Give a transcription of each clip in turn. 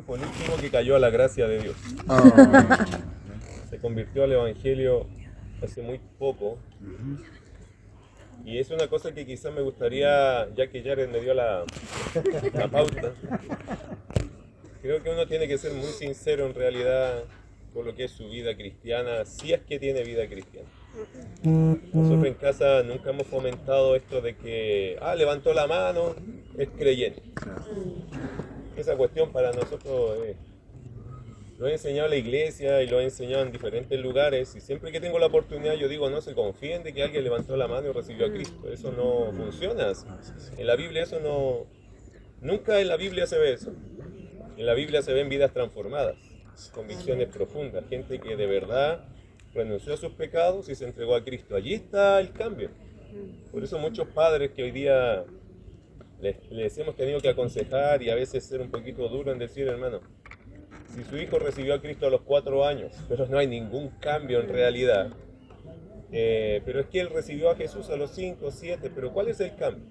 fue el último que cayó a la gracia de Dios. Ah, Se convirtió al Evangelio hace muy poco. Y es una cosa que quizás me gustaría, ya que Jared me dio la pauta, creo que uno tiene que ser muy sincero en realidad con lo que es su vida cristiana, si es que tiene vida cristiana. Nosotros en casa nunca hemos fomentado esto de que, levantó la mano, es creyente. Esa cuestión para nosotros lo he enseñado en la iglesia y lo he enseñado en diferentes lugares, y siempre que tengo la oportunidad yo digo, no se confíen de que alguien levantó la mano y recibió a Cristo. Eso no funciona así. En la Biblia eso no... Nunca en la Biblia se ve eso. En la Biblia se ven vidas transformadas, convicciones profundas, gente que de verdad renunció a sus pecados y se entregó a Cristo. Allí está el cambio. Por eso muchos padres que hoy día les hemos tenido que aconsejar y a veces ser un poquito duro en decir, hermano, si su hijo recibió a Cristo a los 4 años, pero no hay ningún cambio en realidad, pero es que él recibió a Jesús a los 5, 7, pero ¿cuál es el cambio?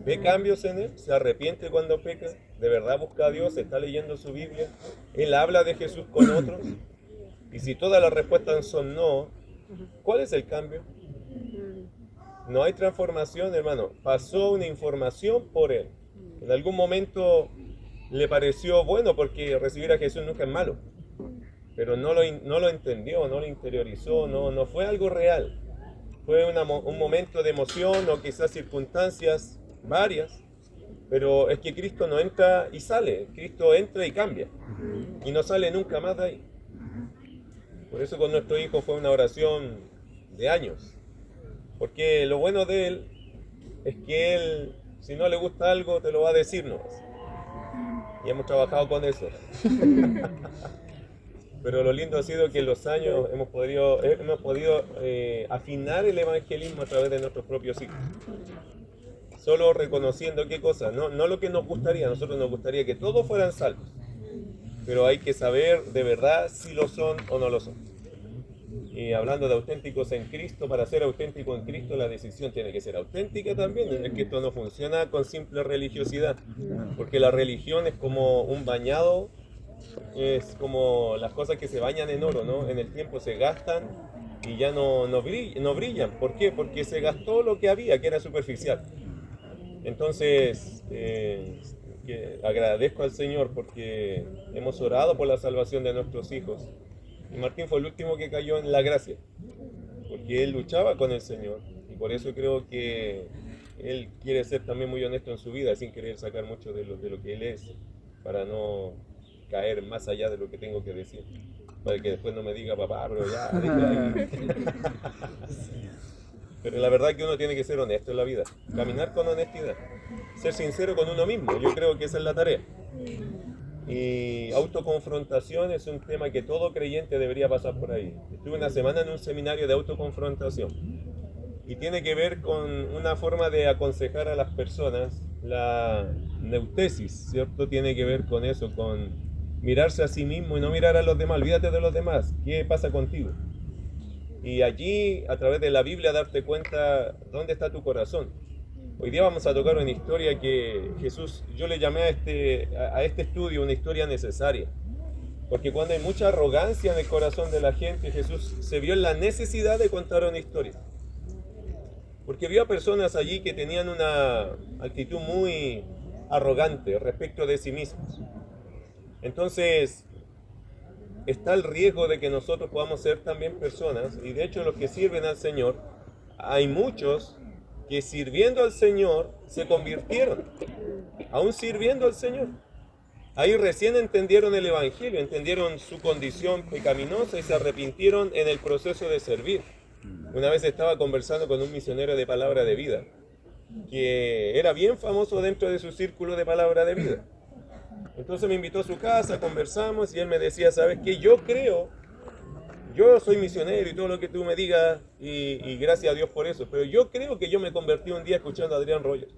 ¿Ve cambios en él? ¿Se arrepiente cuando peca? ¿De verdad busca a Dios? ¿Está leyendo su Biblia? ¿Él habla de Jesús con otros? Y si todas las respuestas son no, ¿cuál es el cambio? No hay transformación, hermano. Pasó una información por él. En algún momento le pareció bueno porque recibir a Jesús nunca es malo. Pero no lo entendió, no lo interiorizó, no fue algo real. Fue un momento de emoción o quizás circunstancias varias. Pero es que Cristo no entra y sale. Cristo entra y cambia. Y no sale nunca más de ahí. Por eso con nuestro hijo fue una oración de años. Porque lo bueno de él es que él, si no le gusta algo, te lo va a decir nomás. Y hemos trabajado con eso. Pero lo lindo ha sido que en los años hemos podido afinar el evangelismo a través de nuestros propios hijos. Solo reconociendo qué cosa, no lo que nos gustaría, a nosotros nos gustaría que todos fueran salvos. Pero hay que saber de verdad si lo son o no lo son. Y hablando de auténticos en Cristo, para ser auténtico en Cristo la decisión tiene que ser auténtica también. Es que esto no funciona con simple religiosidad, porque la religión es como un bañado, es como las cosas que se bañan en oro, ¿no? En el tiempo se gastan y ya no brillan. ¿Por qué? Porque se gastó lo que había, que era superficial. Entonces, que agradezco al Señor porque hemos orado por la salvación de nuestros hijos. Y Martín fue el último que cayó en la gracia, porque él luchaba con el Señor. Y por eso creo que él quiere ser también muy honesto en su vida, sin querer sacar mucho de lo que él es, para no caer más allá de lo que tengo que decir. Para que después no me diga, papá, pero ya, déjala ahí. Pero la verdad es que uno tiene que ser honesto en la vida, caminar con honestidad, ser sincero con uno mismo. Yo creo que esa es la tarea. Y autoconfrontación es un tema que todo creyente debería pasar por ahí. Estuve una semana en un seminario de autoconfrontación y tiene que ver con una forma de aconsejar a las personas. La neutesis, ¿cierto? Tiene que ver con eso, con mirarse a sí mismo y no mirar a los demás. Olvídate de los demás. ¿Qué pasa contigo? Y allí, a través de la Biblia, darte cuenta dónde está tu corazón. Hoy día vamos a tocar una historia que Jesús, yo le llamé a este estudio una historia necesaria. Porque cuando hay mucha arrogancia en el corazón de la gente, Jesús se vio en la necesidad de contar una historia. Porque vio a personas allí que tenían una actitud muy arrogante respecto de sí mismos. Entonces, está el riesgo de que nosotros podamos ser también personas, y de hecho los que sirven al Señor, hay muchos que sirviendo al Señor se convirtieron, aún sirviendo al Señor. Ahí recién entendieron el Evangelio, entendieron su condición pecaminosa y se arrepintieron en el proceso de servir. Una vez estaba conversando con un misionero de Palabra de Vida, que era bien famoso dentro de su círculo de Palabra de Vida. Entonces me invitó a su casa, conversamos y él me decía, ¿sabes qué? Yo soy misionero y todo lo que tú me digas, y gracias a Dios por eso, pero yo creo que yo me convertí un día escuchando a Adrián Rogers.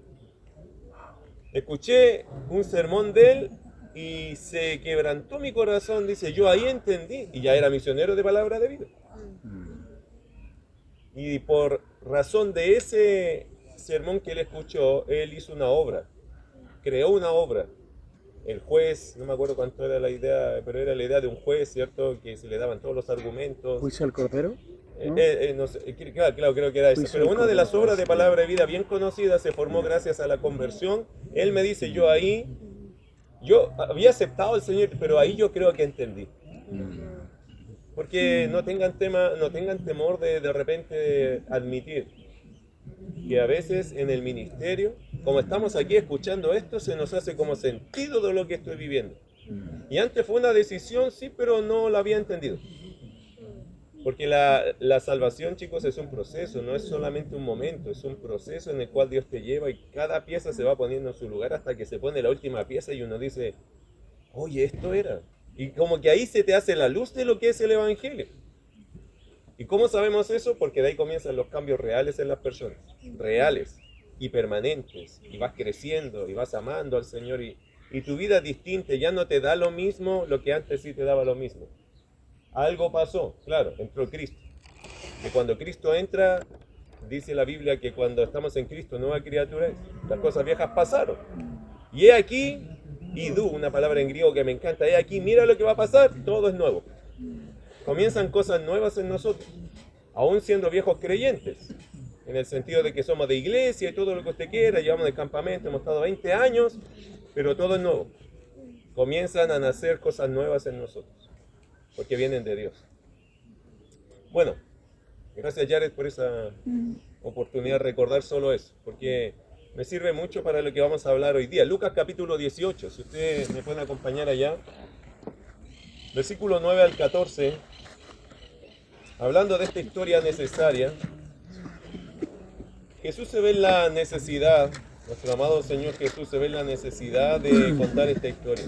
Escuché un sermón de él y se quebrantó mi corazón, dice, yo ahí entendí, y ya era misionero de Palabra de Vida. Y por razón de ese sermón que él escuchó, él hizo una obra, creó una obra. el juez, no me acuerdo cuánto era la idea, pero era la idea de un juez, ¿cierto? Que se le daban todos los argumentos. ¿Juicio al Cordero? ¿No? No sé, claro, creo que era eso. Pero una de las obras de Palabra de Vida bien conocida se formó gracias a la conversión. Él me dice, yo había aceptado al Señor, pero ahí yo creo que entendí. Porque no tengan temor de repente admitir que a veces en el ministerio, como estamos aquí escuchando esto, se nos hace como sentido de lo que estoy viviendo. Y antes fue una decisión, sí, pero no la había entendido. Porque la salvación, chicos, es un proceso, no es solamente un momento, es un proceso en el cual Dios te lleva y cada pieza se va poniendo en su lugar hasta que se pone la última pieza y uno dice, oye, esto era. Y como que ahí se te hace la luz de lo que es el Evangelio. ¿Y cómo sabemos eso? Porque de ahí comienzan los cambios reales en las personas, reales y permanentes. Y vas creciendo y vas amando al Señor y tu vida es distinta, ya no te da lo mismo lo que antes sí te daba lo mismo. Algo pasó, claro, entró Cristo. Y cuando Cristo entra, dice la Biblia que cuando estamos en Cristo, nueva criatura es. Las cosas viejas pasaron. Y he aquí, idú, una palabra en griego que me encanta, he aquí, mira lo que va a pasar, todo es nuevo. Comienzan cosas nuevas en nosotros, aún siendo viejos creyentes, en el sentido de que somos de iglesia y todo lo que usted quiera, llevamos de campamento, hemos estado 20 años, pero todo es nuevo. Comienzan a nacer cosas nuevas en nosotros, porque vienen de Dios. Bueno, gracias Jared por esa oportunidad de recordar solo eso, porque me sirve mucho para lo que vamos a hablar hoy día. Lucas capítulo 18, si ustedes me pueden acompañar allá. Versículo 9 al 14, hablando de esta historia necesaria, Jesús se ve en la necesidad, nuestro amado Señor Jesús se ve en la necesidad de contar esta historia.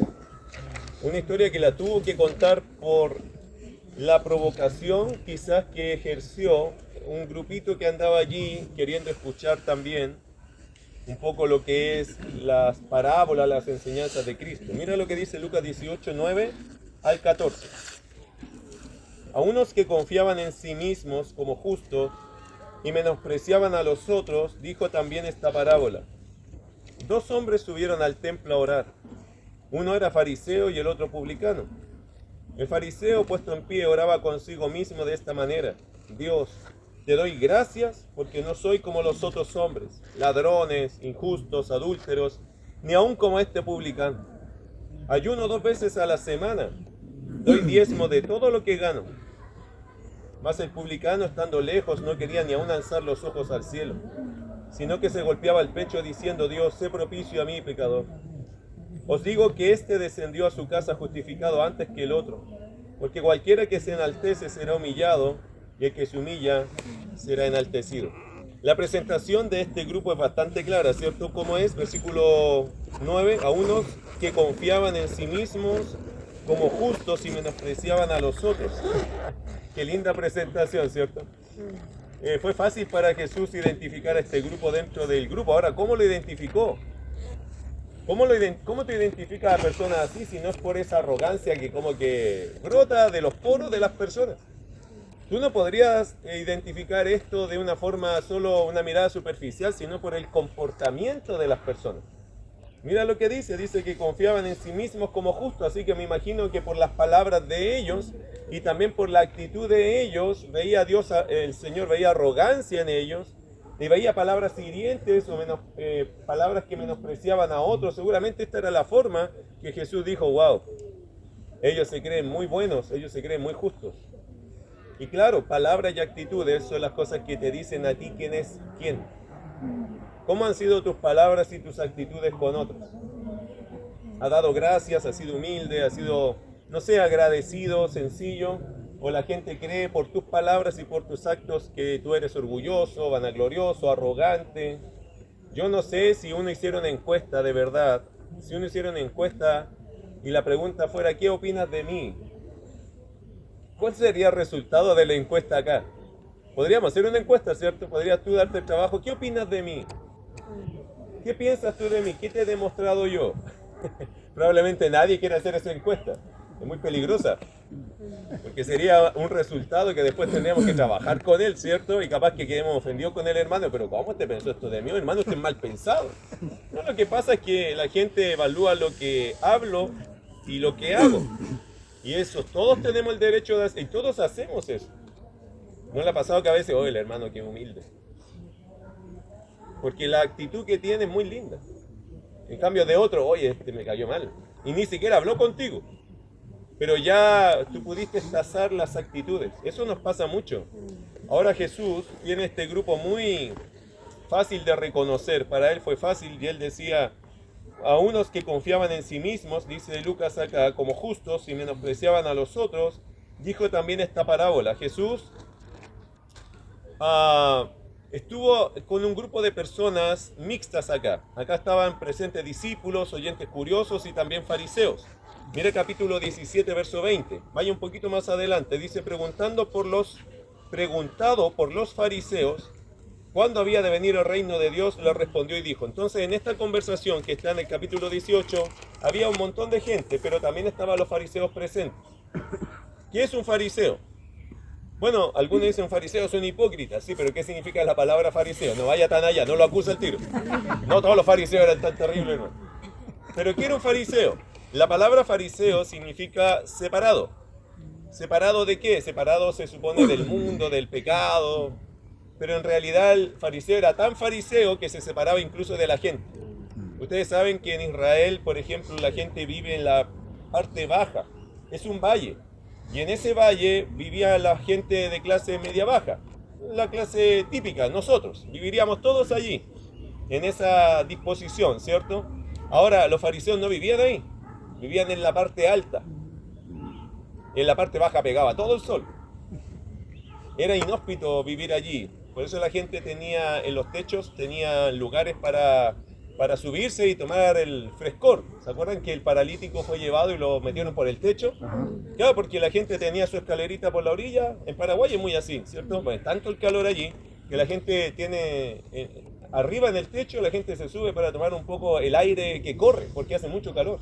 Una historia que la tuvo que contar por la provocación quizás que ejerció un grupito que andaba allí queriendo escuchar también un poco lo que es las parábolas, las enseñanzas de Cristo. Mira lo que dice Lucas 18, 9 al 14. A unos que confiaban en sí mismos como justos y menospreciaban a los otros, dijo también esta parábola. 2 hombres subieron al templo a orar. Uno era fariseo y el otro publicano. El fariseo, puesto en pie, oraba consigo mismo de esta manera. Dios, te doy gracias porque no soy como los otros hombres, ladrones, injustos, adúlteros, ni aun como este publicano. Ayuno 2 veces a la semana, doy diezmo de todo lo que gano. Mas el publicano, estando lejos, no quería ni aun alzar los ojos al cielo, sino que se golpeaba el pecho diciendo, Dios, sé propicio a mí, pecador. Os digo que éste descendió a su casa justificado antes que el otro, porque cualquiera que se enaltece será humillado, y el que se humilla será enaltecido. La presentación de este grupo es bastante clara, ¿cierto? ¿Cómo es? Versículo 9, a unos que confiaban en sí mismos como justos y menospreciaban a los otros. Qué linda presentación, ¿cierto? Fue fácil para Jesús identificar a este grupo dentro del grupo. Ahora, ¿cómo lo identificó? ¿Cómo te identifica a personas así si no es por esa arrogancia que como que brota de los poros de las personas? Tú no podrías identificar esto de una forma solo una mirada superficial, sino por el comportamiento de las personas. Mira lo que dice que confiaban en sí mismos como justos, así que me imagino que por las palabras de ellos y también por la actitud de ellos, veía a Dios, el Señor veía arrogancia en ellos, y veía palabras hirientes o palabras que menospreciaban a otros. Seguramente esta era la forma que Jesús dijo, wow, ellos se creen muy buenos, ellos se creen muy justos. Y claro, palabras y actitudes son las cosas que te dicen a ti quién es quién. ¿Cómo han sido tus palabras y tus actitudes con otros? ¿Has dado gracias? ¿Has sido humilde? ¿Has sido, no sé, agradecido, sencillo? ¿O la gente cree por tus palabras y por tus actos que tú eres orgulloso, vanaglorioso, arrogante? Yo no sé si uno hiciera una encuesta de verdad, si uno hiciera una encuesta y la pregunta fuera, ¿qué opinas de mí? ¿Cuál sería el resultado de la encuesta acá? Podríamos hacer una encuesta, ¿cierto? Podrías tú darte el trabajo. ¿Qué opinas de mí? ¿Qué piensas tú de mí? ¿Qué te he demostrado yo? Probablemente nadie quiere hacer esa encuesta. Es muy peligrosa. Porque sería un resultado que después tendríamos que trabajar con él, ¿cierto? Y capaz que quedemos ofendidos con el hermano, pero ¿cómo te pensó esto de mí? Hermano, usted es mal pensado. No, lo que pasa es que la gente evalúa lo que hablo y lo que hago. Y eso, todos tenemos el derecho de hacer, y todos hacemos eso. ¿No le ha pasado que a veces, oye, el hermano que humilde? Porque la actitud que tiene es muy linda. En cambio de otro, oye, este me cayó mal. Y ni siquiera habló contigo. Pero ya tú pudiste tasar las actitudes. Eso nos pasa mucho. Ahora Jesús tiene este grupo muy fácil de reconocer. Para él fue fácil y él decía a unos que confiaban en sí mismos, dice Lucas acá, como justos y menospreciaban a los otros, dijo también esta parábola. Jesús estuvo con un grupo de personas mixtas acá. Acá estaban presentes discípulos, oyentes curiosos y también fariseos. Mire capítulo 17, verso 20. Vaya un poquito más adelante. Dice, preguntado por los fariseos, ¿cuándo había de venir el reino de Dios? Le respondió y dijo. Entonces, en esta conversación que está en el capítulo 18, había un montón de gente, pero también estaban los fariseos presentes. ¿Qué es un fariseo? Bueno, algunos dicen fariseo son hipócritas, sí, pero ¿qué significa la palabra fariseo? No vaya tan allá, no lo acusa el tiro. No todos los fariseos eran tan terribles, no. Pero ¿qué era un fariseo? La palabra fariseo significa separado. ¿Separado de qué? Separado se supone del mundo, del pecado. Pero en realidad el fariseo era tan fariseo que se separaba incluso de la gente. Ustedes saben que en Israel, por ejemplo, la gente vive en la parte baja. Es un valle. Y en ese valle vivía la gente de clase media baja. La clase típica, nosotros. Viviríamos todos allí, en esa disposición, ¿cierto? Ahora, los fariseos no vivían ahí. Vivían en la parte alta. En la parte baja pegaba todo el sol. Era inhóspito vivir allí. Por eso la gente tenía en los techos, tenía lugares para subirse y tomar el frescor. ¿Se acuerdan que el paralítico fue llevado y lo metieron por el techo? Claro, porque la gente tenía su escalerita por la orilla. En Paraguay es muy así, ¿cierto? Pues tanto el calor allí que la gente tiene... arriba en el techo la gente se sube para tomar un poco el aire que corre, porque hace mucho calor.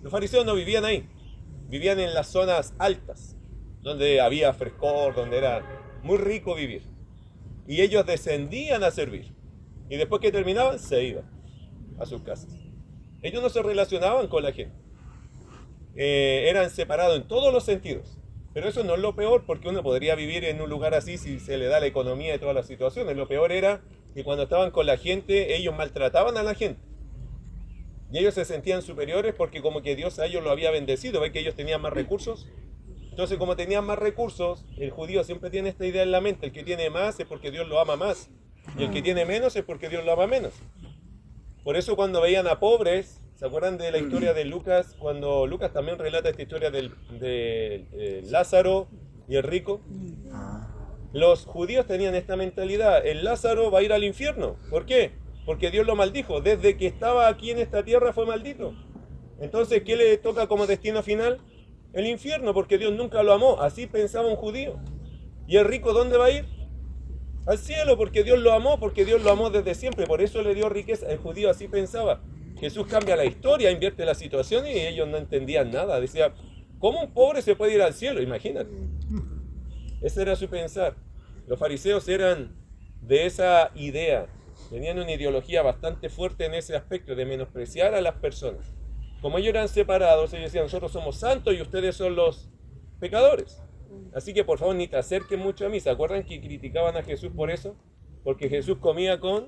Los fariseos no vivían ahí. Vivían en las zonas altas, donde había frescor, donde era muy rico vivir. Y ellos descendían a servir. Y después que terminaban, se iban a sus casas. Ellos no se relacionaban con la gente. Eran separados en todos los sentidos. Pero eso no es lo peor, porque uno podría vivir en un lugar así si se le da la economía y todas las situaciones. Lo peor era que cuando estaban con la gente, ellos maltrataban a la gente. Y ellos se sentían superiores porque como que Dios a ellos lo había bendecido. ¿Ven que ellos tenían más recursos? Entonces, como tenían más recursos, el judío siempre tiene esta idea en la mente. El que tiene más es porque Dios lo ama más. Y el que tiene menos es porque Dios lo ama menos. Por eso cuando veían a pobres, ¿se acuerdan de la historia de Lucas? Cuando Lucas también relata esta historia de Lázaro y el rico. Los judíos tenían esta mentalidad. El Lázaro va a ir al infierno. ¿Por qué? Porque Dios lo maldijo. Desde que estaba aquí en esta tierra fue maldito. Entonces, ¿qué le toca como destino final? El infierno, porque Dios nunca lo amó. Así pensaba un judío. ¿Y el rico dónde va a ir? Al cielo, porque Dios lo amó, porque Dios lo amó desde siempre. Por eso le dio riqueza. El judío así pensaba. Jesús cambia la historia, invierte la situación y ellos no entendían nada. Decía, ¿cómo un pobre se puede ir al cielo? Imagínate. Ese era su pensar. Los fariseos eran de esa idea. Tenían una ideología bastante fuerte en ese aspecto, de menospreciar a las personas. Como ellos eran separados, ellos decían, nosotros somos santos y ustedes son los pecadores. Así que por favor ni te acerquen mucho a mí. ¿Se acuerdan que criticaban a Jesús por eso? Porque Jesús comía con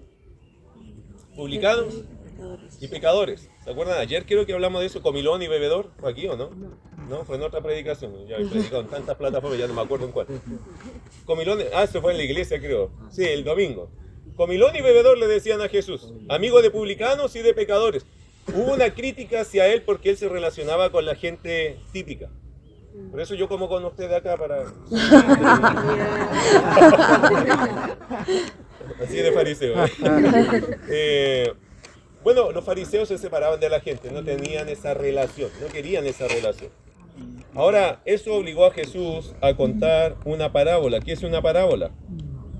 publicanos y pecadores. ¿Se acuerdan? Ayer creo que hablamos de eso, comilón y bebedor. ¿Fue aquí o no? No, fue en otra predicación. Ya he predicado en tantas plataformas, ya no me acuerdo en cuál. Comilón, eso fue en la iglesia creo. Sí, el domingo. Comilón y bebedor le decían a Jesús, amigo de publicanos y de pecadores. Hubo una crítica hacia él porque él se relacionaba con la gente típica. Por eso yo como con ustedes acá para... Así de fariseo. Bueno, los fariseos se separaban de la gente, no tenían esa relación, no querían esa relación. Ahora, eso obligó a Jesús a contar una parábola. ¿Qué es una parábola?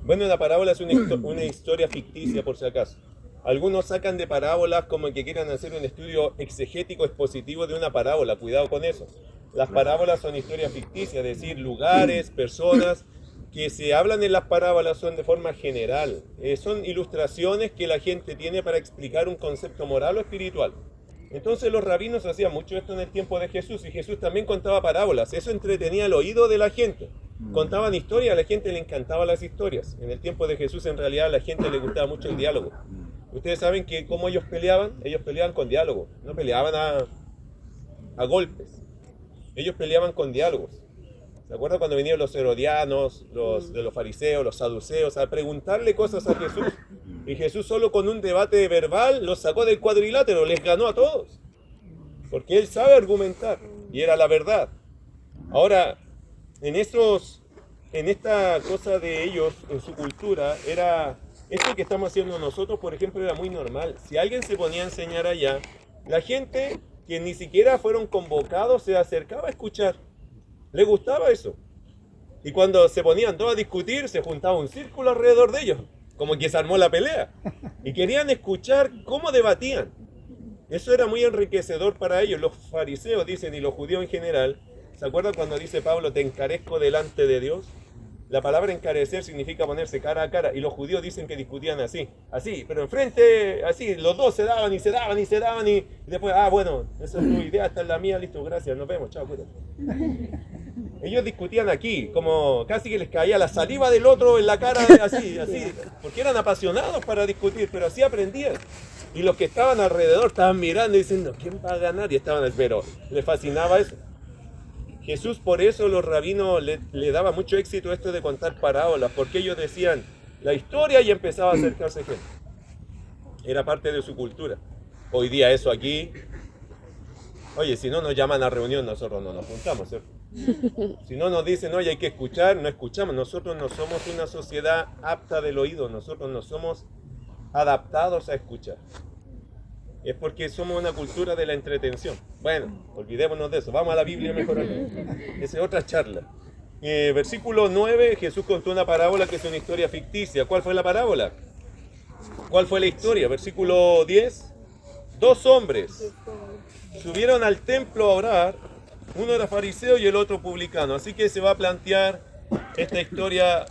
Bueno, una parábola es una historia ficticia, por si acaso. Algunos sacan de parábolas como que quieran hacer un estudio exegético expositivo de una parábola. Cuidado con eso. Las parábolas son historias ficticias, es decir, lugares, personas que se hablan en las parábolas son de forma general. Son ilustraciones que la gente tiene para explicar un concepto moral o espiritual. Entonces los rabinos hacían mucho esto en el tiempo de Jesús, y Jesús también contaba parábolas. Eso entretenía el oído de la gente. Contaban historias, a la gente le encantaban las historias. En el tiempo de Jesús en realidad a la gente le gustaba mucho el diálogo. Ustedes saben que cómo ellos peleaban con diálogo, no peleaban a golpes. Ellos peleaban con diálogos. ¿Se acuerdan cuando venían los herodianos, los fariseos, los saduceos, a preguntarle cosas a Jesús? Y Jesús solo con un debate verbal los sacó del cuadrilátero, les ganó a todos. Porque Él sabe argumentar, y era la verdad. Ahora, en esta cosa de ellos, en su cultura, esto que estamos haciendo nosotros, por ejemplo, era muy normal. Si alguien se ponía a enseñar allá, la gente que ni siquiera fueron convocados se acercaba a escuchar. Le gustaba eso. Y cuando se ponían todos a discutir, se juntaba un círculo alrededor de ellos, como que se armó la pelea. Y querían escuchar cómo debatían. Eso era muy enriquecedor para ellos. Los fariseos dicen, y los judíos en general, ¿se acuerdan cuando dice Pablo, te encarezco delante de Dios? La palabra encarecer significa ponerse cara a cara, y los judíos dicen que discutían así, pero enfrente, así, los dos se daban, y después, bueno, esa es tu idea, esta es la mía, listo, gracias, nos vemos, chao, cuídate. Ellos discutían aquí, como casi que les caía la saliva del otro en la cara, así, porque eran apasionados para discutir, pero así aprendían. Y los que estaban alrededor estaban mirando y diciendo, ¿quién va a ganar? Y estaban, pero les fascinaba eso. Jesús, por eso los rabinos le daba mucho éxito esto de contar parábolas, porque ellos decían la historia y empezaba a acercarse gente. Era parte de su cultura. Hoy día eso aquí, oye, si no nos llaman a reunión, nosotros no nos juntamos, ¿cierto? Si no nos dicen, oye, hay que escuchar, no escuchamos. Nosotros no somos una sociedad apta del oído, nosotros no somos adaptados a escuchar. Es porque somos una cultura de la entretención. Bueno, olvidémonos de eso. Vamos a la Biblia mejor. Esa es otra charla. Versículo 9, Jesús contó una parábola que es una historia ficticia. ¿Cuál fue la parábola? ¿Cuál fue la historia? Versículo 10. 2 hombres subieron al templo a orar. Uno era fariseo y el otro publicano. Así que se va a plantear esta historia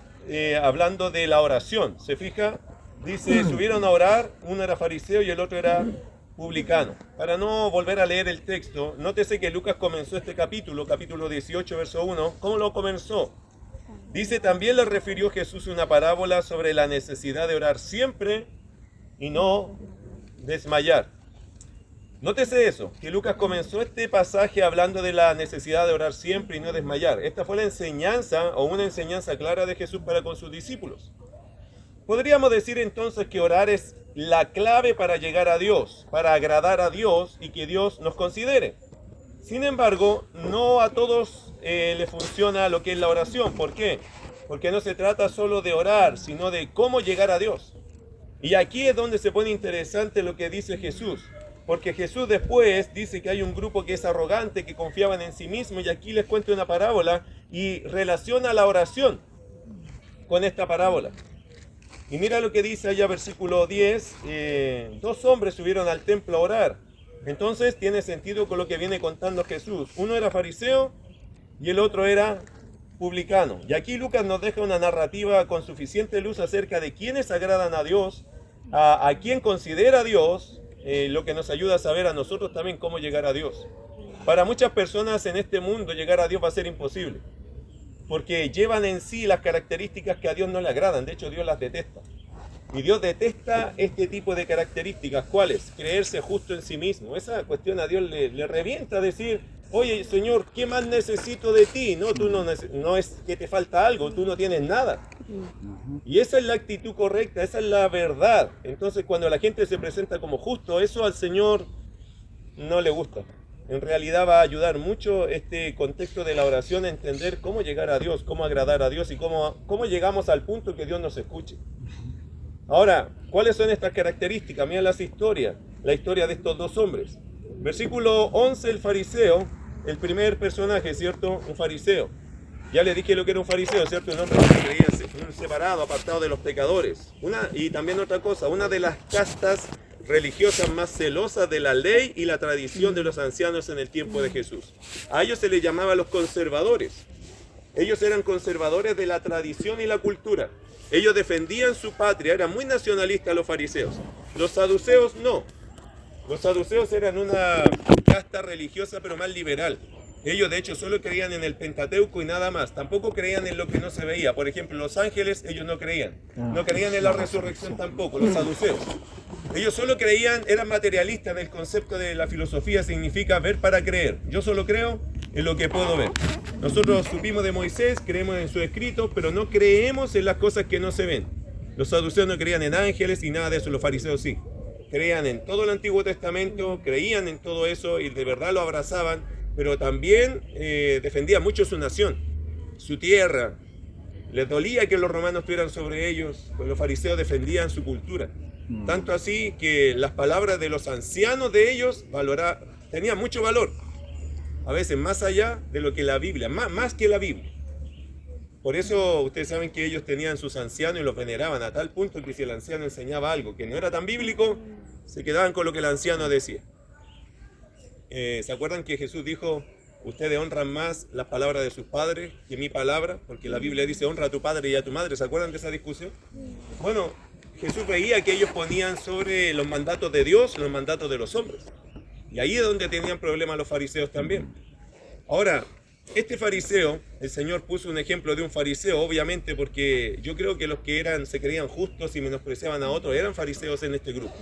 hablando de la oración. ¿Se fija? Dice, subieron a orar, uno era fariseo y el otro era publicano. Para no volver a leer el texto, nótese que Lucas comenzó este capítulo 18, verso 1. ¿Cómo lo comenzó? Dice, también le refirió Jesús una parábola sobre la necesidad de orar siempre y no desmayar. Nótese eso, que Lucas comenzó este pasaje hablando de la necesidad de orar siempre y no desmayar. Esta fue la enseñanza o una enseñanza clara de Jesús para con sus discípulos. Podríamos decir entonces que orar es la clave para llegar a Dios, para agradar a Dios y que Dios nos considere. Sin embargo, no a todos le funciona lo que es la oración. ¿Por qué? Porque no se trata solo de orar, sino de cómo llegar a Dios. Y aquí es donde se pone interesante lo que dice Jesús. Porque Jesús después dice que hay un grupo que es arrogante, que confiaban en sí mismo, y aquí les cuento una parábola y relaciona la oración con esta parábola. Y mira lo que dice allá versículo 10, 2 hombres subieron al templo a orar. Entonces tiene sentido con lo que viene contando Jesús. Uno era fariseo y el otro era publicano. Y aquí Lucas nos deja una narrativa con suficiente luz acerca de quiénes agradan a Dios, a quién considera a Dios, lo que nos ayuda a saber a nosotros también cómo llegar a Dios. Para muchas personas en este mundo llegar a Dios va a ser imposible, porque llevan en sí las características que a Dios no le agradan. De hecho, Dios las detesta. Y Dios detesta este tipo de características. ¿Cuáles? Creerse justo en sí mismo. Esa cuestión a Dios le revienta decir, oye, Señor, ¿qué más necesito de ti? No, tú no es que te falta algo, tú no tienes nada. Y esa es la actitud correcta, esa es la verdad. Entonces, cuando la gente se presenta como justo, eso al Señor no le gusta. En realidad va a ayudar mucho este contexto de la oración a entender cómo llegar a Dios, cómo agradar a Dios y cómo llegamos al punto que Dios nos escuche. Ahora, ¿cuáles son estas características? Mira la historia de estos 2 hombres. Versículo 11, el fariseo, el primer personaje, ¿cierto? Un fariseo. Ya le dije lo que era un fariseo, ¿cierto? Un hombre que creía separado, apartado de los pecadores. Y también otra cosa, una de las castas religiosas más celosas de la ley y la tradición de los ancianos en el tiempo de Jesús. A ellos se les llamaba los conservadores. Ellos eran conservadores de la tradición y la cultura. Ellos defendían su patria, eran muy nacionalistas los fariseos. Los saduceos no. Los saduceos eran una casta religiosa pero más liberal. Ellos de hecho solo creían en el Pentateuco y nada más. Tampoco creían en lo que no se veía. Por ejemplo, los ángeles, ellos no creían. No creían en la resurrección tampoco, los saduceos. Ellos solo creían, eran materialistas del concepto de la filosofía, significa ver para creer. Yo solo creo en lo que puedo ver. Nosotros supimos de Moisés, creemos en sus escritos, pero no creemos en las cosas que no se ven. Los saduceos no creían en ángeles y nada de eso, los fariseos sí. Creían en todo el Antiguo Testamento, creían en todo eso y de verdad lo abrazaban, pero también defendían mucho su nación, su tierra. Les dolía que los romanos estuvieran sobre ellos, pues los fariseos defendían su cultura. Tanto así que las palabras de los ancianos de ellos tenían mucho valor. A veces más allá de lo que la Biblia, más que la Biblia. Por eso ustedes saben que ellos tenían sus ancianos y los veneraban a tal punto que si el anciano enseñaba algo que no era tan bíblico, se quedaban con lo que el anciano decía. ¿Se acuerdan que Jesús dijo, ustedes honran más las palabras de sus padres que mi palabra? Porque la Biblia dice, honra a tu padre y a tu madre. ¿Se acuerdan de esa discusión? Bueno, Jesús veía que ellos ponían sobre los mandatos de Dios los mandatos de los hombres. Y ahí es donde tenían problemas los fariseos también. Ahora, este fariseo, el Señor puso un ejemplo de un fariseo, obviamente, porque yo creo que los que se creían justos y menospreciaban a otros eran fariseos en este grupo.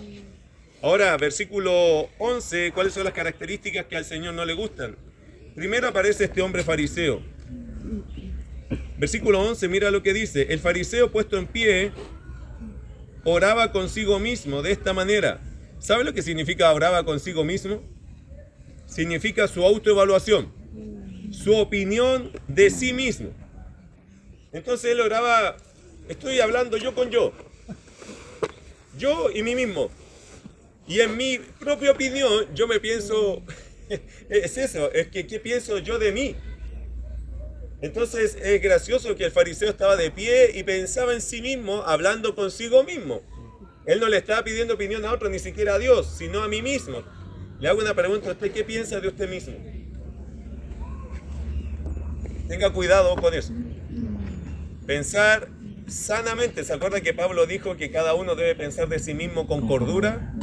Ahora, versículo 11, ¿cuáles son las características que al Señor no le gustan? Primero aparece este hombre fariseo. Versículo 11, mira lo que dice. El fariseo puesto en pie oraba consigo mismo de esta manera. ¿Sabe lo que significa oraba consigo mismo? Significa su autoevaluación, su opinión de sí mismo. Entonces él oraba, estoy hablando yo con yo y mí mismo. Y en mi propia opinión, yo me pienso, es eso, es que ¿qué pienso yo de mí? Entonces es gracioso que el fariseo estaba de pie y pensaba en sí mismo, hablando consigo mismo. Él no le estaba pidiendo opinión a otro, ni siquiera a Dios, sino a mí mismo. Le hago una pregunta a usted, ¿qué piensa de usted mismo? Tenga cuidado con eso. Pensar sanamente. ¿Se acuerdan que Pablo dijo que cada uno debe pensar de sí mismo con cordura?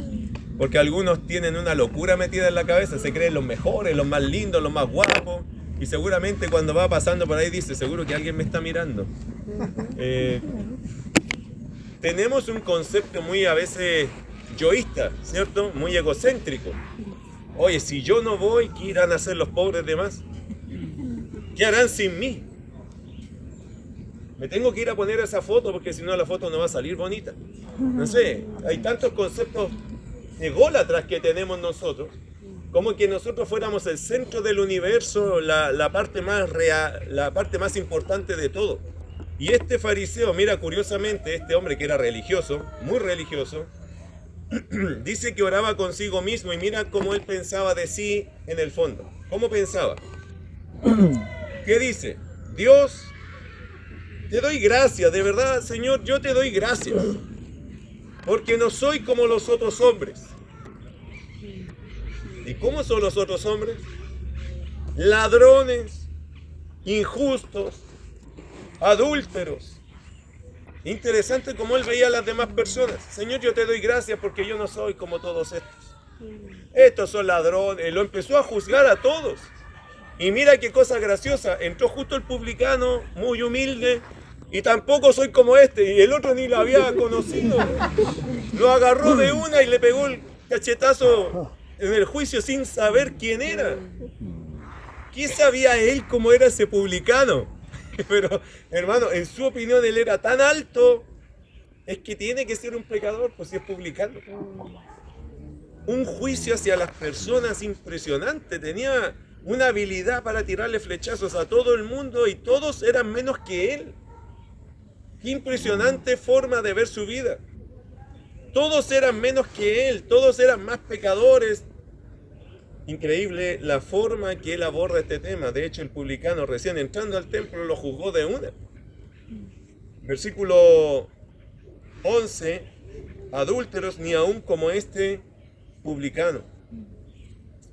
Porque algunos tienen una locura metida en la cabeza, se creen los mejores, los más lindos, los más guapos, y seguramente cuando va pasando por ahí dice, seguro que alguien me está mirando. Tenemos un concepto muy a veces yoísta, ¿cierto? Muy egocéntrico. Oye, si yo no voy, ¿qué irán a hacer los pobres demás? ¿Qué harán sin mí? Me tengo que ir a poner esa foto porque si no la foto no va a salir bonita. No sé, hay tantos conceptos ególatras que tenemos nosotros, como que nosotros fuéramos el centro del universo, la parte más real, la parte más importante de todo. Y este fariseo, mira, curiosamente, este hombre que era religioso, muy religioso, dice que oraba consigo mismo y mira cómo él pensaba de sí en el fondo. ¿Cómo pensaba? ¿Qué dice? Dios, te doy gracias, de verdad, Señor, yo te doy gracias. Porque no soy como los otros hombres. ¿Y cómo son los otros hombres? Ladrones, injustos, adúlteros. Interesante cómo él veía a las demás personas. Señor, yo te doy gracias porque yo no soy como todos estos. Estos son ladrones. Lo empezó a juzgar a todos. Y mira qué cosa graciosa. Entró justo el publicano, muy humilde. Y tampoco soy como este. Y el otro ni lo había conocido. Lo agarró de una y le pegó el cachetazo en el juicio sin saber quién era. ¿Qué sabía él cómo era ese publicano? Pero, hermano, en su opinión él era tan alto. Es que tiene que ser un pecador, pues si es publicano. Un juicio hacia las personas impresionante. Tenía una habilidad para tirarle flechazos a todo el mundo y todos eran menos que él. Qué impresionante forma de ver su vida. Todos eran menos que él, todos eran más pecadores. Increíble la forma que él aborda este tema. De hecho, el publicano recién entrando al templo lo juzgó de una. Versículo 11 adúlteros, ni aun como este publicano.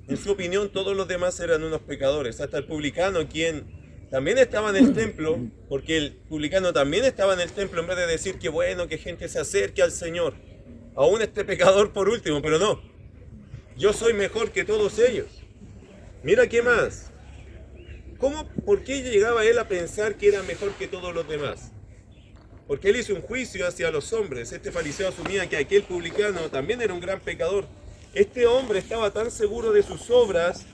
En su opinión, todos los demás eran unos pecadores, hasta el publicano, quien también estaba en el templo, porque el publicano también estaba en el templo, en vez de decir que bueno, que gente se acerque al Señor. Aún este pecador por último, pero no. Yo soy mejor que todos ellos. Mira qué más. ¿Por qué llegaba él a pensar que era mejor que todos los demás? Porque él hizo un juicio hacia los hombres. Este fariseo asumía que aquel publicano también era un gran pecador. Este hombre estaba tan seguro de sus obras,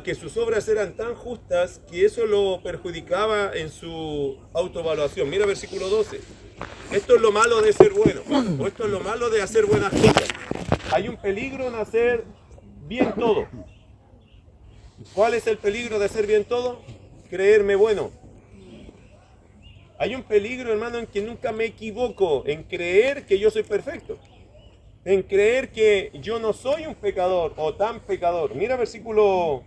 que sus obras eran tan justas, que eso lo perjudicaba en su autoevaluación. Mira versículo 12. Esto es lo malo de ser bueno, o esto es lo malo de hacer buenas cosas. Hay un peligro en hacer bien todo. ¿Cuál es el peligro de hacer bien todo? Creerme bueno. Hay un peligro, hermano, en que nunca me equivoco, en creer que yo soy perfecto, en creer que yo no soy un pecador o tan pecador. Mira versículo,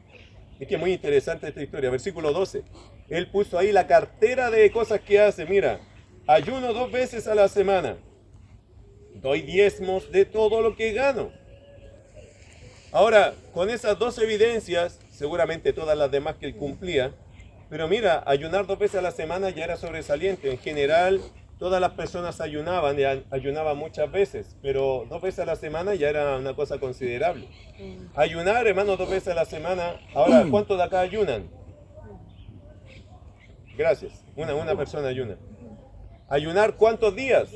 es que es muy interesante esta historia, versículo 12. Él puso ahí la cartera de cosas que hace. Mira, ayuno 2 veces a la semana, doy diezmos de todo lo que gano. Ahora, con esas 2 evidencias, seguramente todas las demás que él cumplía, pero mira, ayunar 2 veces a la semana ya era sobresaliente. En general, todas las personas ayunaban y ayunaban muchas veces, pero 2 veces a la semana ya era una cosa considerable. Ayunar, hermano, 2 veces a la semana. Ahora, ¿cuántos de acá ayunan? Gracias. Una persona ayuna. ¿Ayunar cuántos días?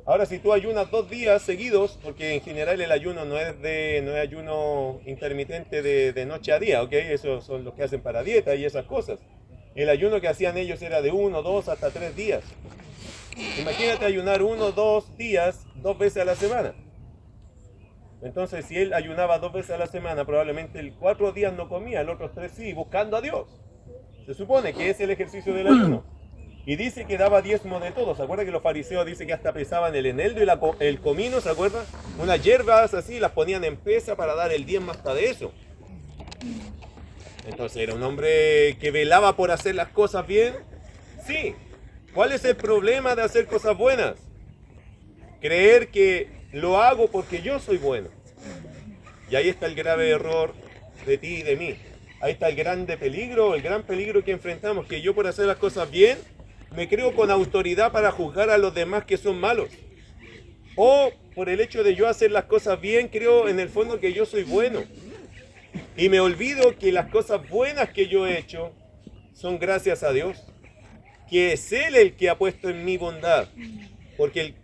Ahora, si tú ayunas 2 días seguidos, porque en general el ayuno no es ayuno intermitente de noche a día, ¿ok? Esos son los que hacen para dieta y esas cosas. El ayuno que hacían ellos era de 1, 2, hasta 3 días. Imagínate ayunar 1, 2 días, 2 veces a la semana. Entonces, si él ayunaba 2 veces a la semana, probablemente el 4 días no comía, los otros 3 sí, buscando a Dios. Se supone que es el ejercicio del ayuno. Y dice que daba diezmo de todo. ¿Se acuerda que los fariseos dicen que hasta pesaban el eneldo y el comino? ¿Se acuerda? Unas hierbas así, las ponían en pesa para dar el diezmo hasta de eso. Entonces, ¿era un hombre que velaba por hacer las cosas bien? Sí. ¿Cuál es el problema de hacer cosas buenas? Creer que lo hago porque yo soy bueno. Y ahí está el grave error de ti y de mí. Ahí está el gran peligro que enfrentamos, que yo por hacer las cosas bien, me creo con autoridad para juzgar a los demás que son malos. O por el hecho de yo hacer las cosas bien, creo en el fondo que yo soy bueno. Y me olvido que las cosas buenas que yo he hecho son gracias a Dios. Que es Él el que ha puesto en mí bondad. Porque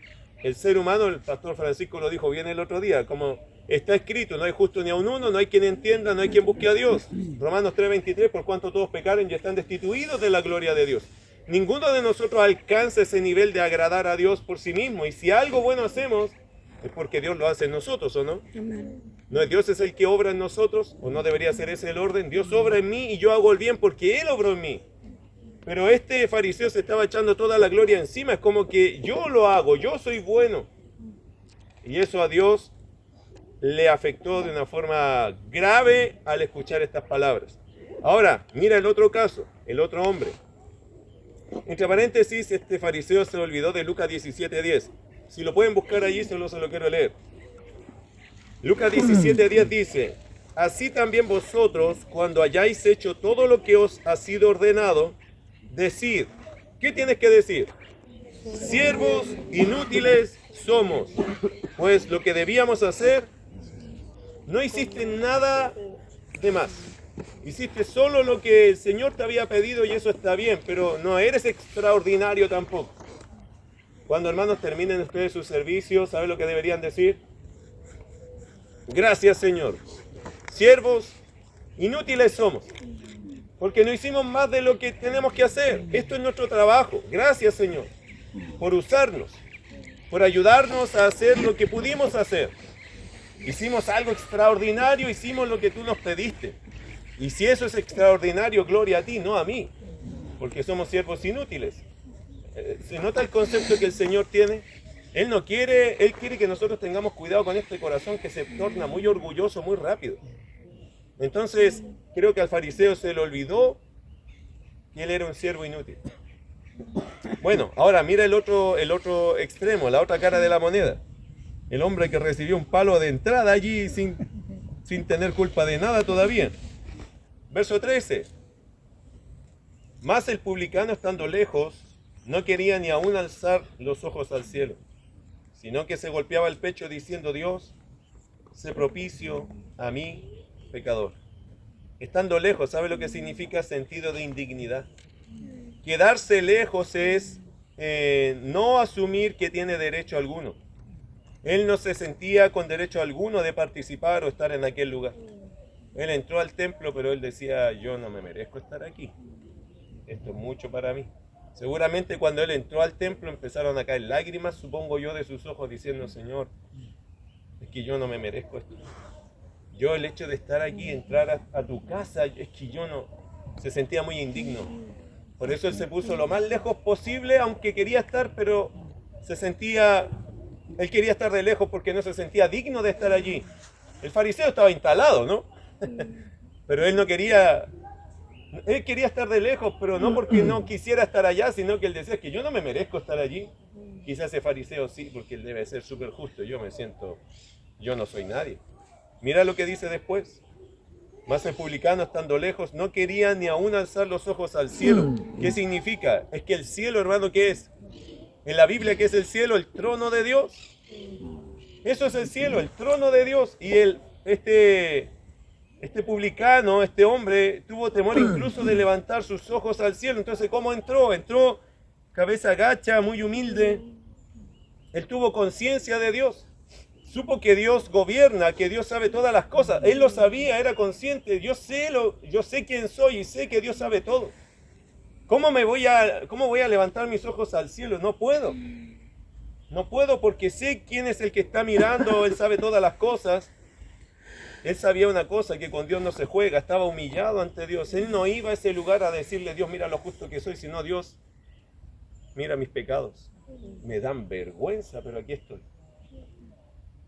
el ser humano, el pastor Francisco lo dijo bien el otro día, como está escrito, no hay justo ni a un uno, no hay quien entienda, no hay quien busque a Dios. Romanos 3:23, por cuanto todos pecaron y están destituidos de la gloria de Dios. Ninguno de nosotros alcanza ese nivel de agradar a Dios por sí mismo. Y si algo bueno hacemos, es porque Dios lo hace en nosotros, ¿o no? ¿No es Dios es el que obra en nosotros? ¿O no debería ser ese el orden? Dios obra en mí y yo hago el bien porque Él obró en mí. Pero este fariseo se estaba echando toda la gloria encima. Es como que yo lo hago, yo soy bueno. Y eso a Dios le afectó de una forma grave al escuchar estas palabras. Ahora, mira el otro caso, el otro hombre. Entre paréntesis, este fariseo se olvidó de Lucas 17:10. Si lo pueden buscar allí, solo se lo quiero leer. Lucas 17:10 dice: así también vosotros, cuando hayáis hecho todo lo que os ha sido ordenado, decid. ¿Qué tienes que decir? Siervos inútiles somos, pues lo que debíamos hacer, no hiciste nada de más. Hiciste solo lo que el Señor te había pedido y eso está bien, pero no eres extraordinario tampoco. Cuando, hermanos, terminen ustedes sus servicios, ¿saben lo que deberían decir? Gracias, Señor. Siervos inútiles somos, porque no hicimos más de lo que tenemos que hacer. Esto es nuestro trabajo. Gracias, Señor, por usarnos, por ayudarnos a hacer lo que pudimos hacer. Hicimos algo extraordinario, hicimos lo que tú nos pediste. Y si eso es extraordinario, gloria a ti, no a mí, porque somos siervos inútiles. ¿Se nota el concepto que el Señor tiene? Él quiere que nosotros tengamos cuidado con este corazón que se torna muy orgulloso muy rápido. Entonces, creo que al fariseo se le olvidó que él era un siervo inútil. Bueno, ahora mira el otro extremo, la otra cara de la moneda. El hombre que recibió un palo de entrada allí sin tener culpa de nada todavía. Verso 13. Mas el publicano, estando lejos, no quería ni aún alzar los ojos al cielo, sino que se golpeaba el pecho diciendo: Dios, sé propicio a mí, pecador. Estando lejos, ¿sabe lo que significa sentido de indignidad? Quedarse lejos es no asumir que tiene derecho alguno. Él no se sentía con derecho alguno de participar o estar en aquel lugar. Él entró al templo, pero él decía: yo no me merezco estar aquí. Esto es mucho para mí. Seguramente cuando él entró al templo empezaron a caer lágrimas, supongo yo, de sus ojos, diciendo: Señor, es que yo no me merezco esto. Yo, el hecho de estar aquí, entrar a tu casa, es que yo no... Se sentía muy indigno. Por eso él se puso lo más lejos posible, aunque quería estar, pero él quería estar de lejos porque no se sentía digno de estar allí. El fariseo estaba instalado, ¿no? Pero él quería estar de lejos, pero no porque no quisiera estar allá, sino que él decía: que yo no me merezco estar allí. Quizás ese fariseo sí, porque él debe ser súper justo. Yo no soy nadie. Mira lo que dice después. Mas el publicano, estando lejos, no quería ni aún alzar los ojos al cielo. ¿Qué significa? Es que el cielo, hermano, ¿qué es? En la Biblia, ¿qué es el cielo? El trono de Dios. Eso es el cielo, el trono de Dios. Y este publicano, este hombre, tuvo temor incluso de levantar sus ojos al cielo. Entonces, ¿cómo entró? Entró cabeza gacha, muy humilde. Él tuvo conciencia de Dios. Supo que Dios gobierna, que Dios sabe todas las cosas. Él lo sabía, era consciente. Yo sé quién soy y sé que Dios sabe todo. ¿Cómo voy a levantar mis ojos al cielo? No puedo. No puedo porque sé quién es el que está mirando. Él sabe todas las cosas. Él sabía una cosa, que con Dios no se juega. Estaba humillado ante Dios. Él no iba a ese lugar a decirle: Dios, mira lo justo que soy, sino: Dios, mira mis pecados. Me dan vergüenza, pero aquí estoy.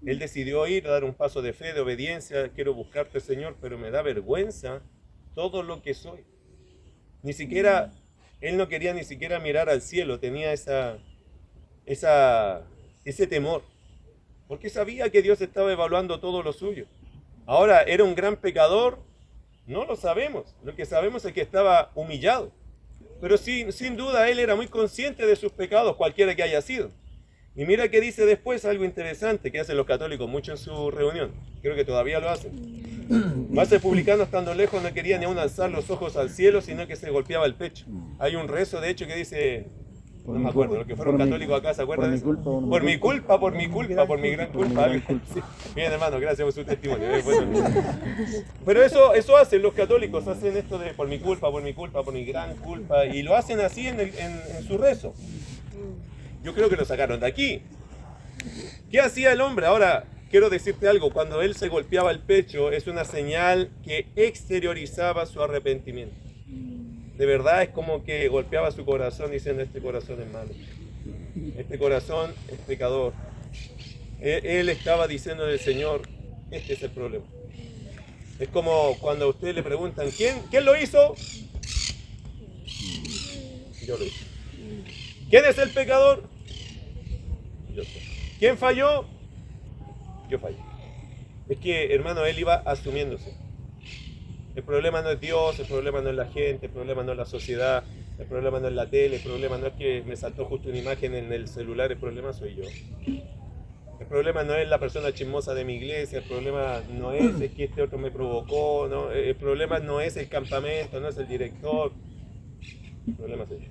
Él decidió ir a dar un paso de fe, de obediencia. Quiero buscarte, Señor, pero me da vergüenza todo lo que soy. Él no quería ni siquiera mirar al cielo, tenía ese temor, porque sabía que Dios estaba evaluando todo lo suyo. Ahora, ¿era un gran pecador? No lo sabemos. Lo que sabemos es que estaba humillado. Pero sin duda él era muy consciente de sus pecados, cualquiera que haya sido. Y mira que dice después algo interesante que hacen los católicos mucho en su reunión. Creo que todavía lo hacen. Mas el publicano, estando lejos, no quería ni aún alzar los ojos al cielo, sino que se golpeaba el pecho. Hay un rezo, de hecho, que dice... No me acuerdo, los que fueron católicos acá, ¿se acuerdan de eso? Por mi culpa, por mi gran culpa. Sí. Bien, hermano, gracias por su testimonio. Pero eso hacen los católicos, hacen esto de por mi culpa, por mi gran culpa, y lo hacen así en su rezo. Yo creo que lo sacaron de aquí. ¿Qué hacía el hombre? Ahora, quiero decirte algo, cuando él se golpeaba el pecho, es una señal que exteriorizaba su arrepentimiento. De verdad es como que golpeaba su corazón diciendo: este corazón es malo, este corazón es pecador. Él estaba diciendo al Señor: este es el problema. Es como cuando a usted le preguntan: ¿quién lo hizo? Yo lo hice. ¿Quién es el pecador? Yo soy. ¿Quién falló? Yo fallé. Es que, hermano, él iba asumiéndose. El problema no es Dios, el problema no es la gente, el problema no es la sociedad, el problema no es la tele, el problema no es que me saltó justo una imagen en el celular, el problema soy yo. El problema no es la persona chismosa de mi iglesia, el problema no es que este otro me provocó, ¿no? El problema no es el campamento, no es el director, el problema soy yo.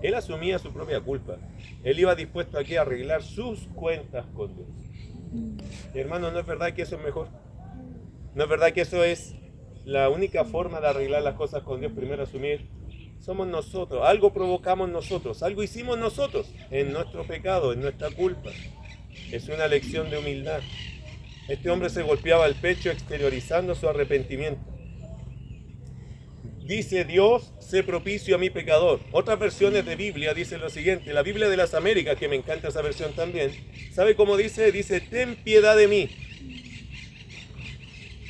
Él asumía su propia culpa, él iba dispuesto aquí a arreglar sus cuentas con Dios. Y hermano, ¿no es verdad que eso es mejor? ¿No es verdad que eso es la única forma de arreglar las cosas con Dios? Primero asumir, somos nosotros, algo provocamos nosotros, algo hicimos nosotros en nuestro pecado, en nuestra culpa. Es una lección de humildad. Este hombre se golpeaba el pecho exteriorizando su arrepentimiento. Dice: Dios, sé propicio a mi pecador. Otras versiones de Biblia dicen lo siguiente. La Biblia de las Américas, que me encanta esa versión también, ¿sabe cómo dice? Dice: ten piedad de mí.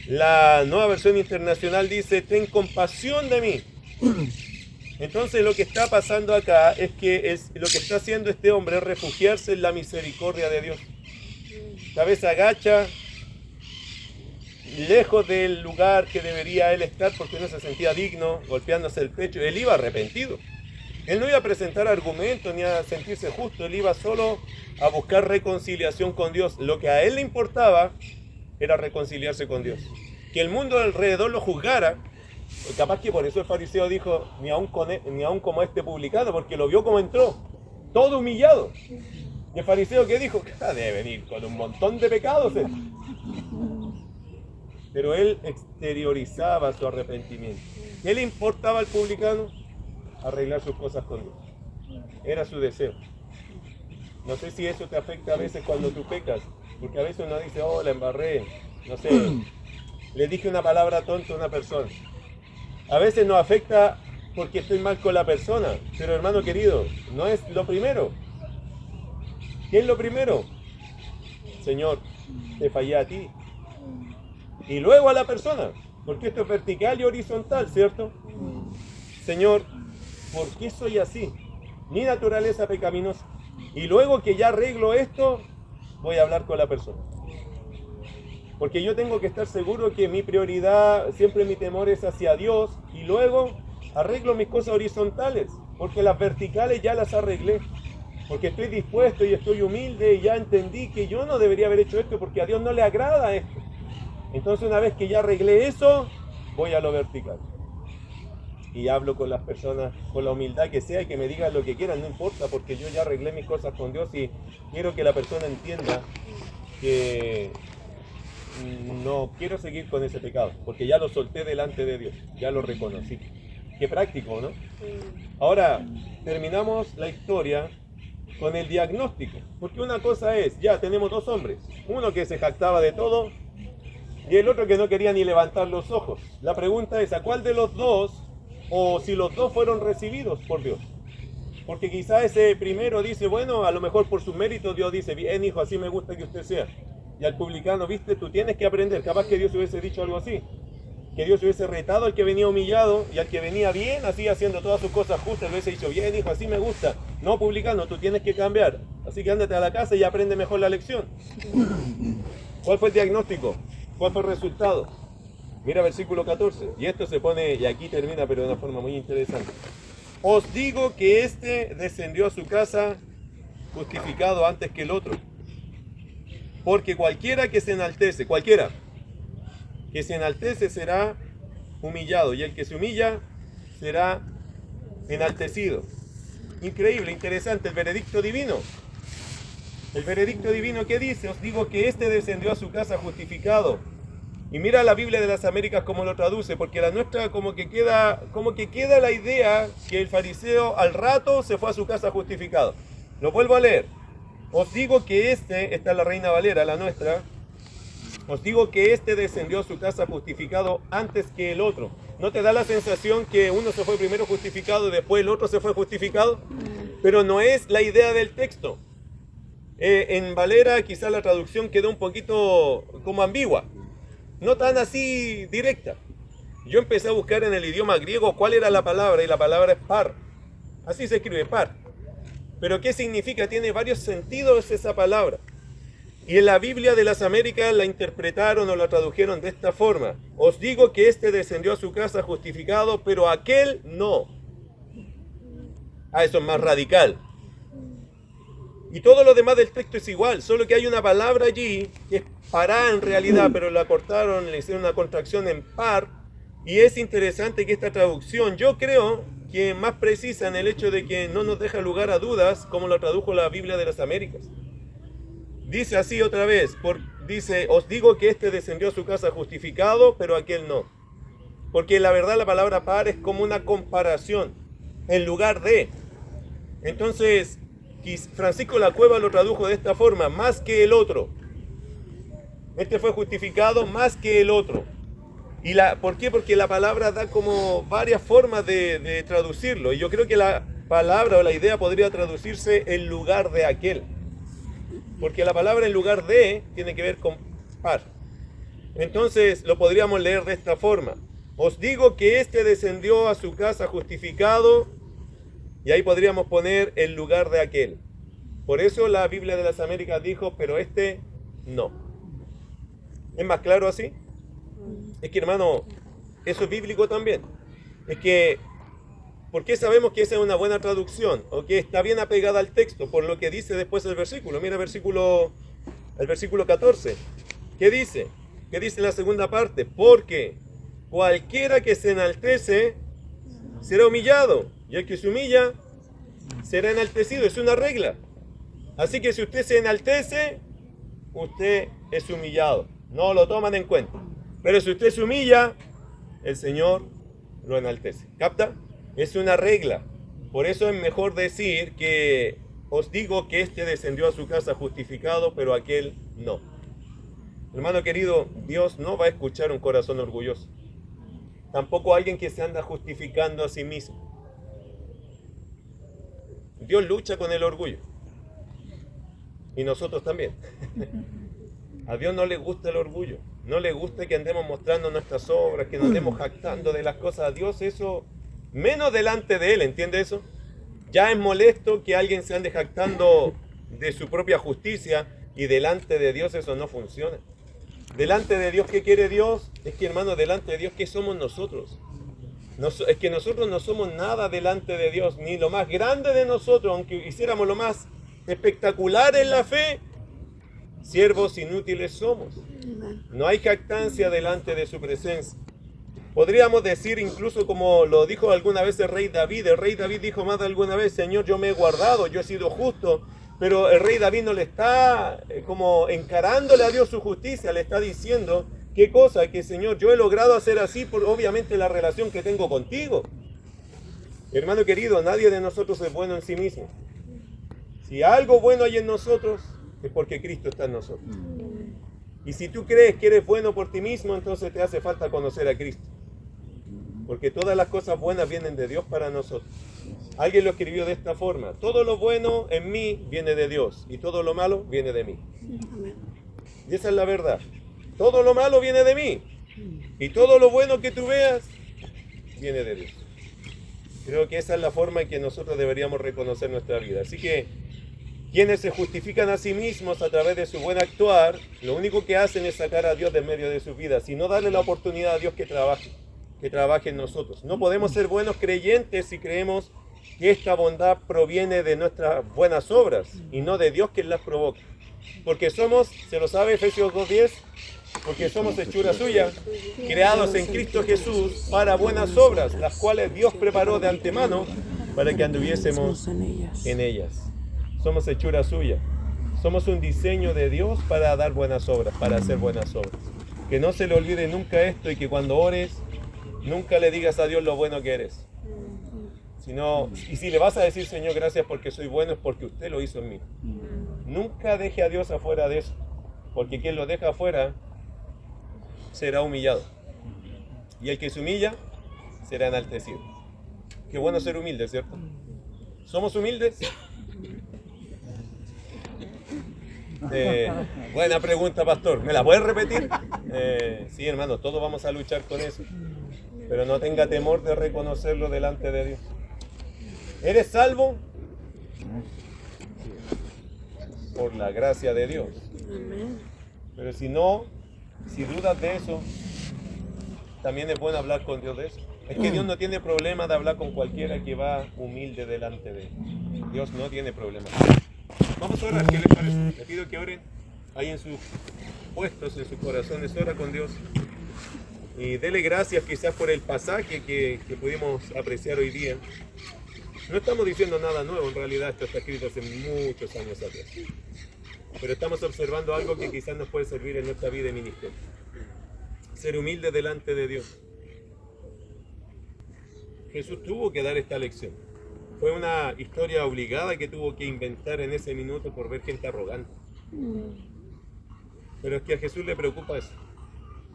La Nueva Versión Internacional dice: ten compasión de mí. Entonces lo que está pasando acá es que lo que está haciendo este hombre es refugiarse en la misericordia de Dios. Cabeza agacha, lejos del lugar que debería él estar porque no se sentía digno, golpeándose el pecho. Él iba arrepentido. Él no iba a presentar argumentos ni a sentirse justo, él iba solo a buscar reconciliación con Dios. Lo que a él le importaba era reconciliarse con Dios. Que el mundo alrededor lo juzgara, capaz que por eso el fariseo dijo, ni aun como este publicano, porque lo vio como entró, todo humillado. Y el fariseo, ¿qué dijo? Debe venir con un montón de pecados. Pero él exteriorizaba su arrepentimiento. ¿Qué le importaba al publicano? Arreglar sus cosas con Dios. Era su deseo. No sé si eso te afecta a veces cuando tú pecas, porque a veces uno dice, oh, la embarré, no sé, le dije una palabra tonta a una persona. A veces nos afecta porque estoy mal con la persona, pero hermano querido, no es lo primero. ¿Qué es lo primero? Señor, te fallé a ti. Y luego a la persona, porque esto es vertical y horizontal, ¿cierto? Señor, ¿por qué soy así? Mi naturaleza pecaminosa. Y luego que ya arreglo esto, voy a hablar con la persona. Porque yo tengo que estar seguro que mi prioridad, siempre mi temor es hacia Dios. Y luego arreglo mis cosas horizontales. Porque las verticales ya las arreglé. Porque estoy dispuesto y estoy humilde y ya entendí que yo no debería haber hecho esto porque a Dios no le agrada esto. Entonces una vez que ya arreglé eso, voy a lo vertical. Y hablo con las personas con la humildad que sea y que me digan lo que quieran, no importa, porque yo ya arreglé mis cosas con Dios y quiero que la persona entienda que no quiero seguir con ese pecado, porque ya lo solté delante de Dios, ya lo reconocí. Qué práctico, ¿no? Ahora, terminamos la historia con el diagnóstico, porque una cosa es, ya tenemos dos hombres, uno que se jactaba de todo y el otro que no quería ni levantar los ojos. La pregunta es, ¿a cuál de los dos, o si los dos fueron recibidos por Dios? Porque quizá ese primero dice, bueno, a lo mejor por sus méritos Dios dice, bien hijo, así me gusta que usted sea. Y al publicano, viste, tú tienes que aprender. Capaz que Dios hubiese dicho algo así. Que Dios hubiese retado al que venía humillado y al que venía bien, así haciendo todas sus cosas justas, le hubiese dicho, bien hijo, así me gusta. No, publicano, tú tienes que cambiar. Así que ándate a la casa y aprende mejor la lección. ¿Cuál fue el diagnóstico? ¿Cuál fue el resultado? Mira versículo 14. Y esto se pone, y aquí termina, pero de una forma muy interesante. Os digo que este descendió a su casa justificado antes que el otro. Porque cualquiera que se enaltece, cualquiera que se enaltece será humillado, y el que se humilla será enaltecido. Increíble, interesante, el veredicto divino. El veredicto divino, ¿qué dice? Os digo que este descendió a su casa justificado. Y mira la Biblia de las Américas cómo lo traduce, porque la nuestra como que queda la idea que el fariseo al rato se fue a su casa justificado. Lo vuelvo a leer. Os digo que esta es la Reina Valera, la nuestra. Os digo que este descendió a su casa justificado antes que el otro. ¿No te da la sensación que uno se fue primero justificado y después el otro se fue justificado? Pero no es la idea del texto. En Valera quizá la traducción quedó un poquito como ambigua. No tan así directa. Yo empecé a buscar en el idioma griego cuál era la palabra y la palabra es par. Así se escribe, par. Pero ¿qué significa? Tiene varios sentidos esa palabra. Y en la Biblia de las Américas la interpretaron o la tradujeron de esta forma. Os digo que este descendió a su casa justificado, pero aquel no. Eso es más radical. Y todo lo demás del texto es igual, solo que hay una palabra allí que es pará en realidad, pero la cortaron, le hicieron una contracción en par. Y es interesante que esta traducción, yo creo que es más precisa en el hecho de que no nos deja lugar a dudas, como lo tradujo la Biblia de las Américas. Dice así otra vez, dice, os digo que este descendió a su casa justificado, pero aquel no. Porque la verdad la palabra par es como una comparación, en lugar de. Entonces, Francisco La Cueva lo tradujo de esta forma, más que el otro. Este fue justificado más que el otro. ¿Por qué? Porque la palabra da como varias formas de traducirlo. Y yo creo que la palabra o la idea podría traducirse en lugar de aquel. Porque la palabra en lugar de tiene que ver con par. Entonces lo podríamos leer de esta forma. Os digo que éste descendió a su casa justificado, y ahí podríamos poner el lugar de aquel. Por eso la Biblia de las Américas dijo, pero este no. ¿Es más claro así? Es que, hermano, eso es bíblico también. Es que, ¿por qué sabemos que esa es una buena traducción? O que está bien apegada al texto, por lo que dice después el versículo. Mira el versículo 14. ¿Qué dice? ¿Qué dice la segunda parte? Porque cualquiera que se enaltece será humillado, y el que se humilla será enaltecido. Es una regla. Así que si usted se enaltece, usted es humillado. No lo toman en cuenta. Pero si usted se humilla, el Señor lo enaltece. ¿Capta? Es una regla. Por eso es mejor decir que os digo que este descendió a su casa justificado, pero aquel no. Hermano querido, Dios no va a escuchar un corazón orgulloso. Tampoco alguien que se anda justificando a sí mismo. Dios lucha con el orgullo. Y nosotros también. A Dios no le gusta el orgullo. No le gusta que andemos mostrando nuestras obras, que nos andemos jactando de las cosas. A Dios eso, menos delante de Él, ¿entiende eso? Ya es molesto que alguien se ande jactando de su propia justicia, y delante de Dios eso no funciona. Delante de Dios, ¿qué quiere Dios? Es que, hermano, delante de Dios, ¿qué somos nosotros? Es que nosotros no somos nada delante de Dios, ni lo más grande de nosotros, aunque hiciéramos lo más espectacular en la fe, siervos inútiles somos. No hay jactancia delante de su presencia. Podríamos decir incluso como lo dijo alguna vez el rey David. El rey David dijo más de alguna vez, Señor, yo me he guardado, yo he sido justo. Pero el rey David no le está como encarándole a Dios su justicia, le está diciendo, ¿qué cosa? Que Señor, yo he logrado hacer así por obviamente la relación que tengo contigo. Hermano querido, nadie de nosotros es bueno en sí mismo. Si algo bueno hay en nosotros, es porque Cristo está en nosotros. Y si tú crees que eres bueno por ti mismo, entonces te hace falta conocer a Cristo. Porque todas las cosas buenas vienen de Dios para nosotros. Alguien lo escribió de esta forma: todo lo bueno en mí viene de Dios, y todo lo malo viene de mí. Y esa es la verdad. Todo lo malo viene de mí, y todo lo bueno que tú veas viene de Dios. Creo que esa es la forma en que nosotros deberíamos reconocer nuestra vida. Así que quienes se justifican a sí mismos a través de su buen actuar, lo único que hacen es sacar a Dios de medio de sus vidas, y no darle la oportunidad a Dios que trabaje en nosotros. No podemos ser buenos creyentes si creemos que esta bondad proviene de nuestras buenas obras y no de Dios quien las provoca. Porque somos, se lo sabe Efesios 2:10, porque somos hechura suya, creados en Cristo Jesús para buenas obras, las cuales Dios preparó de antemano para que anduviésemos en ellas. Somos hechura suya. Somos un diseño de Dios para dar buenas obras, para hacer buenas obras. Que no se le olvide nunca esto, y que cuando ores, nunca le digas a Dios lo bueno que eres. Y si le vas a decir, Señor, gracias porque soy bueno, es porque usted lo hizo en mí. Nunca deje a Dios afuera de eso, porque quien lo deja afuera será humillado. Y el que se humilla será enaltecido. Qué bueno ser humilde, ¿cierto? ¿Somos humildes? Buena pregunta, pastor. ¿Me la puedes repetir? Sí, hermano, todos vamos a luchar con eso. Pero no tenga temor de reconocerlo delante de Dios. ¿Eres salvo? Por la gracia de Dios. Pero si no, si dudas de eso, también es bueno hablar con Dios de eso. Es que Dios no tiene problema de hablar con cualquiera que va humilde delante de Él. Dios no tiene problema. Vamos a orar, ¿qué les parece? Les pido que oren ahí en sus puestos, en sus corazones. Ora con Dios. Y dele gracias quizás por el pasaje que pudimos apreciar hoy día. No estamos diciendo nada nuevo, en realidad esto está escrito hace muchos años atrás. Pero estamos observando algo que quizás nos puede servir en nuestra vida y ministerio. Ser humilde delante de Dios. Jesús tuvo que dar esta lección. Fue una historia obligada que tuvo que inventar en ese minuto por ver gente arrogante. Pero es que a Jesús le preocupa eso.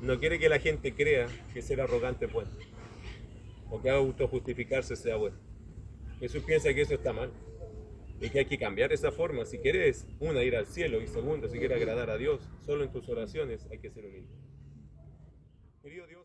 No quiere que la gente crea que ser arrogante es bueno, o que autojustificarse sea bueno. Jesús piensa que eso está mal y que hay que cambiar esa forma. Si quieres, ir al cielo, y segundo, si quieres agradar a Dios, solo en tus oraciones hay que ser humilde. Querido Dios,